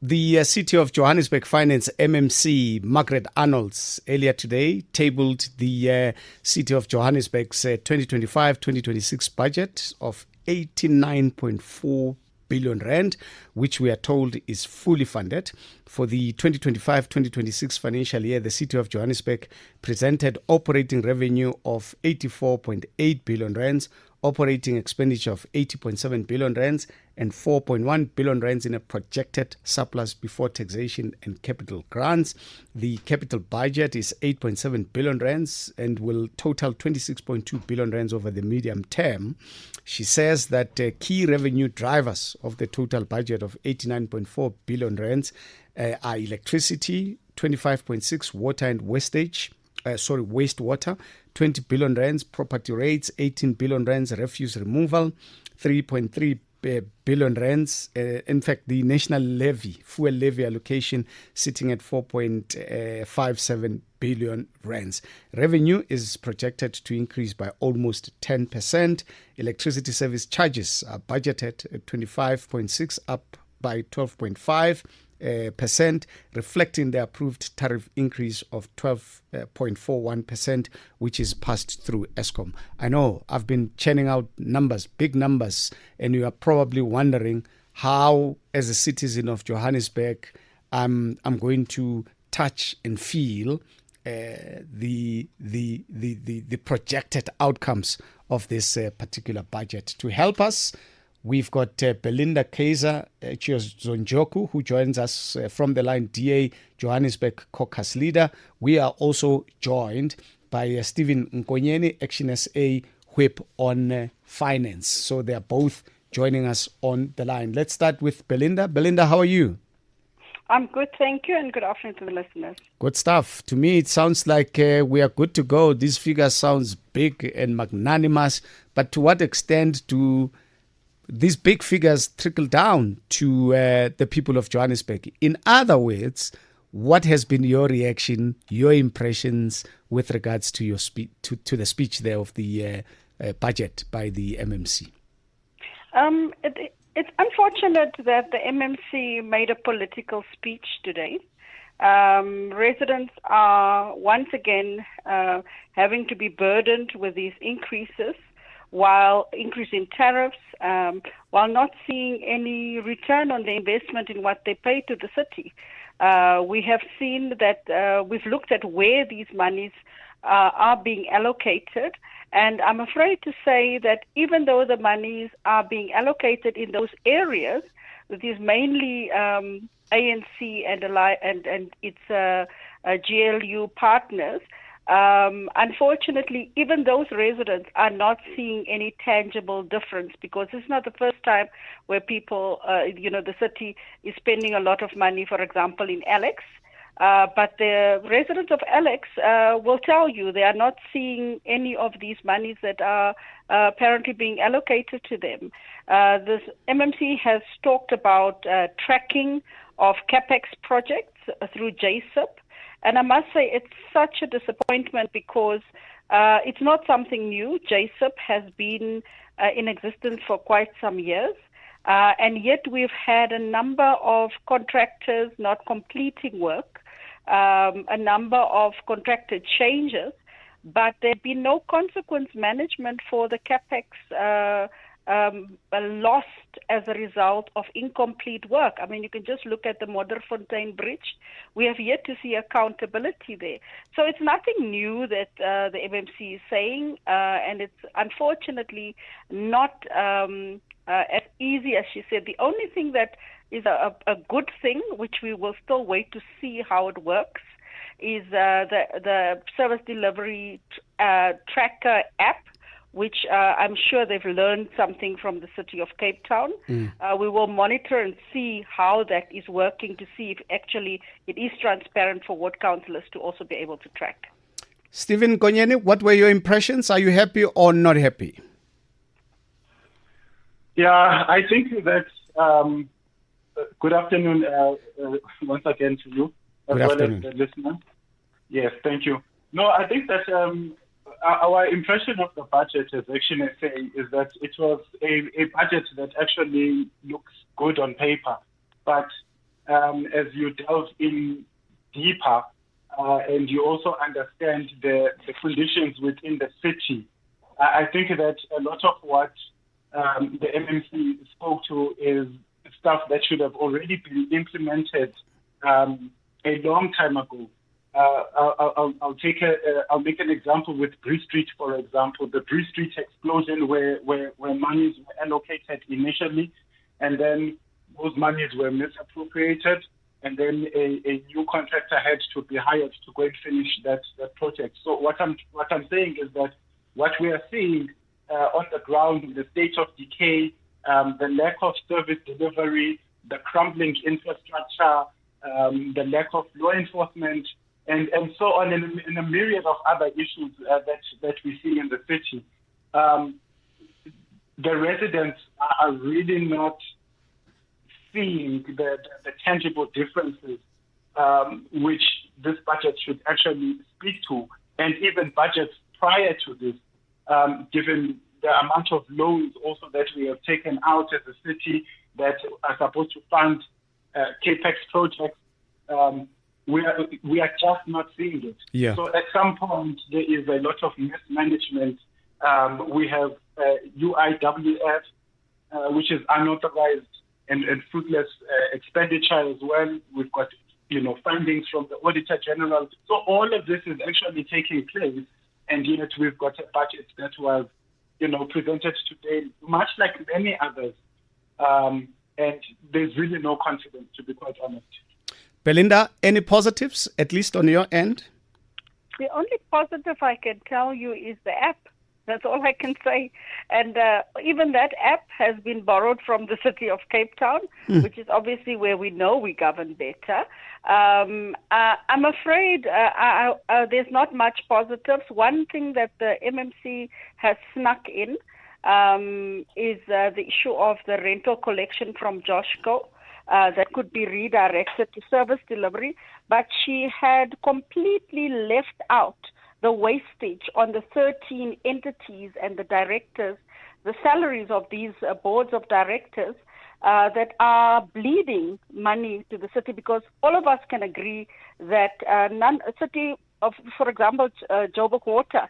The City of Johannesburg Finance MMC, Margaret Arnolds, earlier today tabled the City of Johannesburg's 2025-2026 budget of 89.4 billion rand, which we are told is fully funded. For the 2025-2026 financial year, the City of Johannesburg presented operating revenue of 84.8 billion rands, operating expenditure of 80.7 billion rands, and 4.1 billion rands in a projected surplus before taxation and capital grants. The capital budget is 8.7 billion rands and will total 26.2 billion rands over the medium term. She says that key revenue drivers of the total budget of 89.4 billion rands are electricity, 25.6 water and wastewater, 20 billion rands, property rates, 18 billion rands, refuse removal, 3.3 billion rands. In fact, the national levy, fuel levy allocation sitting at 4.57 billion rands. Revenue is projected to increase by almost 10%. Electricity service charges are budgeted at 25.6, up by 12.5%, reflecting the approved tariff increase of 12.41%, which is passed through Eskom. I know I've been churning out numbers, big numbers, and you are probably wondering how, as a citizen of Johannesburg, I'm going to touch and feel the projected outcomes of this particular budget. To help us, we've got Belinda Kayser-Echeozonjoku, who joins us from the line, DA, Johannesburg Caucus Leader. We are also joined by Sipho Nkonyeni, ActionSA Whip on Finance. So they are both joining us on the line. Let's start with Belinda. Belinda, how are you? I'm good, thank you, and good afternoon to the listeners. Good stuff. To me, it sounds like we are good to go. These figures sounds big and magnanimous, but to what extent do these big figures trickle down to the people of Johannesburg? In other words, what has been your reaction, your impressions with regards to your to the speech there of the budget by the MMC? It's unfortunate that the MMC made a political speech today. Residents are once again having to be burdened with these increases, while increasing tariffs, while not seeing any return on the investment in what they pay to the city. We have seen that we've looked at where these monies are being allocated, and I'm afraid to say that even though the monies are being allocated in those areas, that is mainly ANC and its GLU partners, unfortunately, even those residents are not seeing any tangible difference, because it's not the first time where people, the city is spending a lot of money, for example, in Alex. But the residents of Alex will tell you they are not seeing any of these monies that are apparently being allocated to them. This MMC has talked about tracking of CapEx projects through JSIP. And I must say it's such a disappointment, because it's not something new. JSIP has been in existence for quite some years. And yet we've had a number of contractors not completing work, a number of contractor changes, but there's been no consequence management for the CapEx lost as a result of incomplete work. I mean, you can just look at the Modderfontein Bridge. We have yet to see accountability there. So it's nothing new that the MMC is saying, and it's unfortunately not as easy as she said. The only thing that is a good thing, which we will still wait to see how it works, is the service delivery tracker app, which I'm sure they've learned something from the city of Cape Town. We will monitor and see how that is working, to see if actually it is transparent for ward councillors to also be able to track. Sipho Nkonyeni, what were your impressions? Are you happy or not happy? Yeah, I think that good afternoon once again to you, as well as the listeners. Yes, thank you. No, I think that our impression of the budget as ActionSA is that it was a budget that actually looks good on paper, but as you delve in deeper and you also understand the conditions within the city, I think that a lot of what the MMC spoke to is stuff that should have already been implemented a long time ago. I'll make an example with Bree Street, for example. The Bree Street explosion where monies were allocated initially, and then those monies were misappropriated, and then a new contractor had to be hired to go and finish that project. So what I'm saying is that what we are seeing on the ground, the state of decay, the lack of service delivery, the crumbling infrastructure, the lack of law enforcement, and so on, and a myriad of other issues that we see in the city. The residents are really not seeing the tangible differences which this budget should actually speak to, and even budgets prior to this, given the amount of loans also that we have taken out as a city that are supposed to fund capex projects. We are just not seeing it. Yeah. So at some point, there is a lot of mismanagement. We have UIWF, which is unauthorized and fruitless expenditure as well. We've got, findings from the Auditor General. So all of this is actually taking place, and yet we've got a budget that was, presented today, much like many others. And there's really no confidence, to be quite honest. Belinda, any positives, at least on your end? The only positive I can tell you is the app. That's all I can say. And even that app has been borrowed from the city of Cape Town, which is obviously where we know we govern better. I'm afraid there's not much positives. One thing that the MMC has snuck in is the issue of the rental collection from Joshco. That could be redirected to service delivery, but she had completely left out the wastage on the 13 entities and the directors, the salaries of these boards of directors that are bleeding money to the city, because all of us can agree that city of, for example, Joburg Water,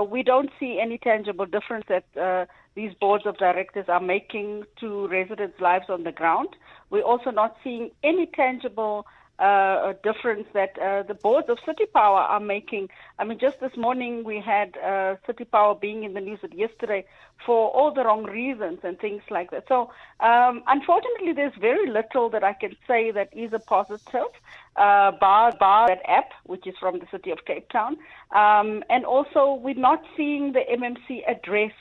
we don't see any tangible difference that these boards of directors are making to residents' lives on the ground. We're also not seeing any tangible difference that the boards of City Power are making. I mean, just this morning we had City Power being in the news yesterday for all the wrong reasons and things like that. So, unfortunately, there's very little that I can say that is a positive, bar that app, which is from the City of Cape Town. And also, we're not seeing the MMC address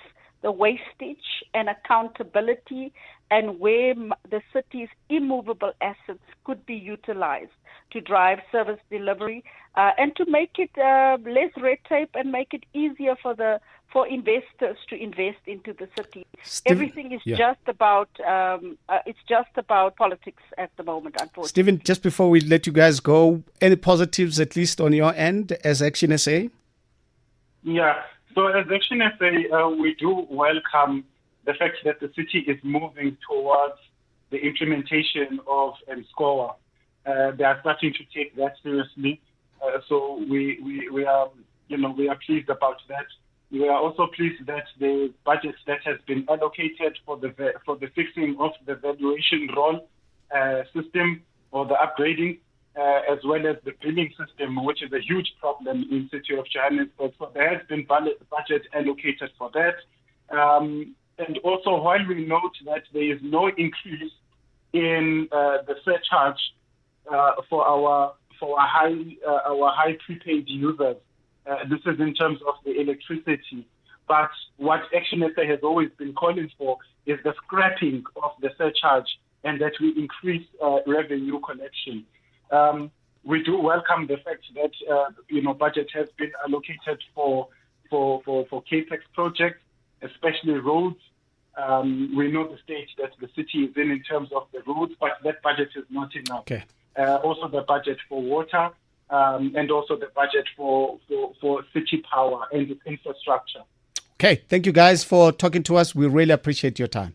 the wastage and accountability and where the city's immovable assets could be utilized to drive service delivery and to make it less red tape and make it easier for investors to invest into the city. Everything is just about politics at the moment, unfortunately. Stephen, just before we let you guys go, any positives at least on your end as ActionSA? Yeah. So as ActionSA, we do welcome the fact that the city is moving towards the implementation of MSCOA. They are starting to take that seriously. So we are pleased about that. We are also pleased that the budget that has been allocated for the fixing of the valuation roll system or the upgrading, as well as the billing system, which is a huge problem in the City of Johannesburg. So there has been budget allocated for that. And also, while we note that there is no increase in the surcharge for our high prepaid users, this is in terms of the electricity. But what ActionSA has always been calling for is the scrapping of the surcharge and that we increase revenue collection. We do welcome the fact that budget has been allocated for capex projects, especially roads. We know the stage that the city is in terms of the roads, but that budget is not enough. Okay. Also the budget for water, and also the budget for city power and infrastructure. Okay, thank you guys for talking to us. We really appreciate your time.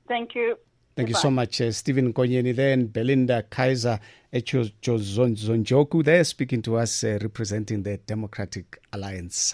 Thank you. Thank you so much, Sipho Nkonyeni there, and Belinda Kayser-Echeozonjoku there speaking to us, representing the Democratic Alliance.